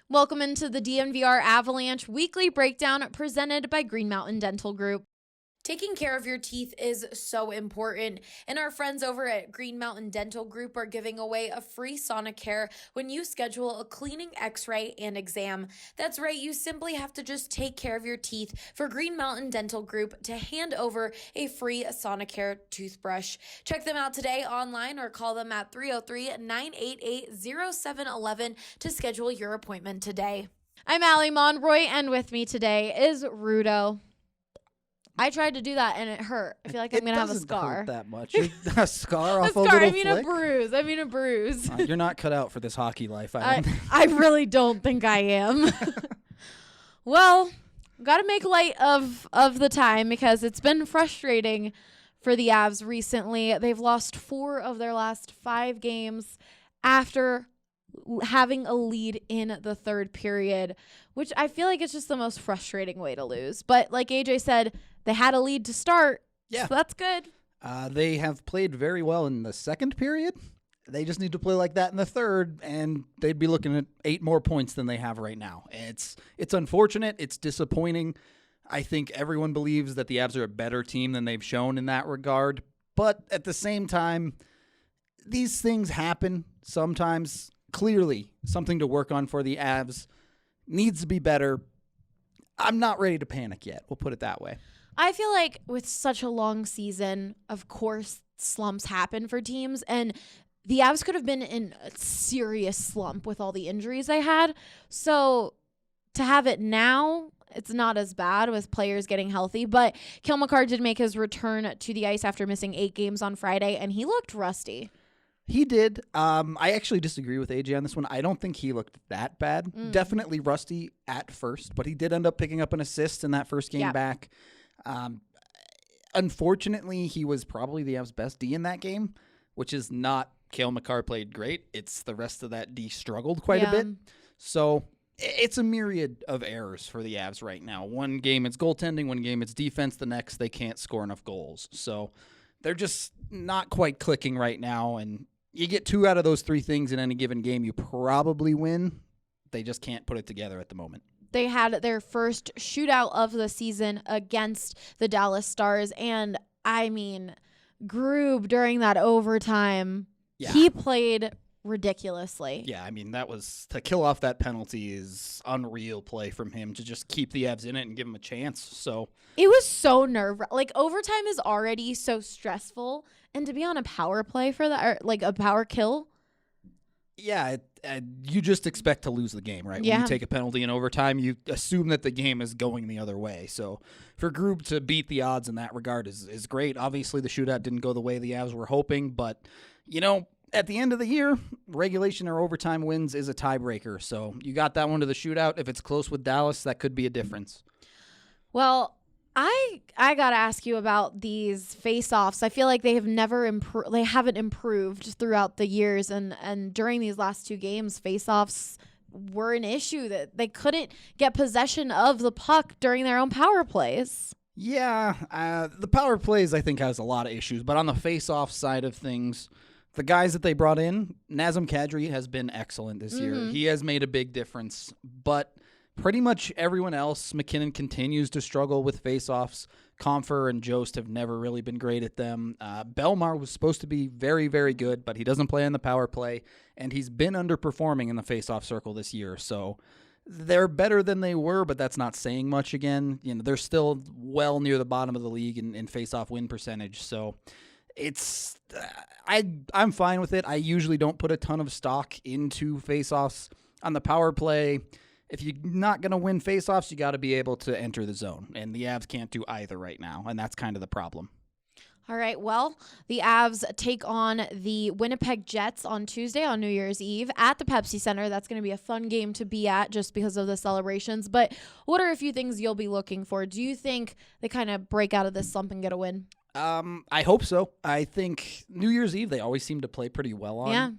Welcome into the DNVR Avalanche Weekly Breakdown presented by Green Mountain Dental Group. Taking care of your teeth is so important, and our friends over at Green Mountain Dental Group are giving away a free Sonicare when you schedule a cleaning, x-ray, and exam. That's right, you simply have to just take care of your teeth for Green Mountain Dental Group to hand over a free Sonicare toothbrush. Check them out today online or call them at 303-988-0711 to schedule your appointment today. I'm Allie Monroy, and with me today is Rudo. I tried to do that and it hurt. I feel like I'm going to have a scar. It doesn't hurt that much. A scar off a scar. little I mean flick? I mean a bruise. You're not cut out for this hockey life. I really don't think I am. Well, got to make light of the time because it's been frustrating for the Avs recently. They've lost 4 of their last 5 games after having a lead in the third period, which I feel like it's just the most frustrating way to lose. But like AJ said, they had a lead to start, so that's good. They have played very well in the second period. They just need to play like that in the third, and they'd be looking at 8 more points than they have right now. It's unfortunate. It's disappointing. I think everyone believes that the Avs are a better team than they've shown in that regard. But at the same time, these things happen sometimes. Clearly, something to work on for the Avs. Needs to be better. I'm not ready to panic yet. We'll put it that way. I feel like with such a long season, of course, slumps happen for teams. And the Avs could have been in a serious slump with all the injuries they had. So to have it now, it's not as bad with players getting healthy. But Cale Makar did make his return to the ice after missing 8 games on Friday, and he looked rusty. He did. I actually disagree with AJ on this one. I don't think he looked that bad. Definitely rusty at first, but he did end up picking up an assist in that first game back. Unfortunately, he was probably the Avs' best D in that game, which is not Cale Makar played great. It's the rest of that D struggled quite a bit. So it's a myriad of errors for the Avs right now. One game it's goaltending, one game it's defense, the next they can't score enough goals. So they're just not quite clicking right now, and you get 2 out of those 3 things in any given game, you probably win. They just can't put it together at the moment. They had their first shootout of the season against the Dallas Stars, and I mean, Grube during that overtime, he played ridiculously. Yeah, I mean, that was to kill off that penalty is unreal play from him to just keep the Avs in it and give them a chance. So it was so like overtime is already so stressful, and to be on a power play for that, or like a power kill. Yeah, you just expect to lose the game, right? When you take a penalty in overtime, you assume that the game is going the other way. So for Grube to beat the odds in that regard is great. Obviously, the shootout didn't go the way the Avs were hoping, but at the end of the year, regulation or overtime wins is a tiebreaker. So you got that one to the shootout. If it's close with Dallas, that could be a difference. Well, I got to ask you about these face-offs. I feel like they have they haven't improved throughout the years, and during these last 2 games, face-offs were an issue that they couldn't get possession of the puck during their own power plays. Yeah, the power plays I think has a lot of issues, but on the face-off side of things, the guys that they brought in, Nazem Kadri has been excellent this year. He has made a big difference, but pretty much everyone else, McKinnon continues to struggle with faceoffs. Comfer and Jost have never really been great at them. Belmar was supposed to be very, very good, but he doesn't play on the power play, and he's been underperforming in the faceoff circle this year. So they're better than they were, but that's not saying much again. They're still well near the bottom of the league in faceoff win percentage. So it's I'm fine with it. I usually don't put a ton of stock into faceoffs on the power play. If you're not going to win faceoffs, you got to be able to enter the zone, and the Avs can't do either right now, and that's kind of the problem. All right, well, the Avs take on the Winnipeg Jets on Tuesday on New Year's Eve at the Pepsi Center. That's going to be a fun game to be at just because of the celebrations. But what are a few things you'll be looking for? Do you think they kind of break out of this slump and get a win? I hope so. I think New Year's Eve they always seem to play pretty well on. Yeah.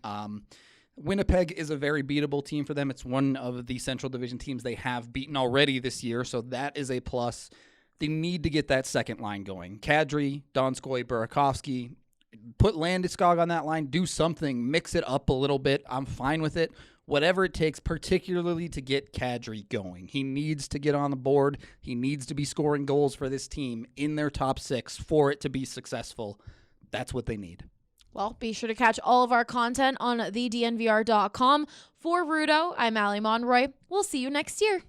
Winnipeg is a very beatable team for them. It's one of the Central Division teams they have beaten already this year, so that is a plus. They need to get that second line going. Kadri, Donskoy, Burakovsky, put Landeskog on that line, do something, mix it up a little bit. I'm fine with it. whatever it takes, particularly to get Kadri going. He needs to get on the board. He needs to be scoring goals for this team in their top 6 for it to be successful. That's what they need. Well, be sure to catch all of our content on thednvr.com. For Rudo, I'm Allie Monroy. We'll see you next year.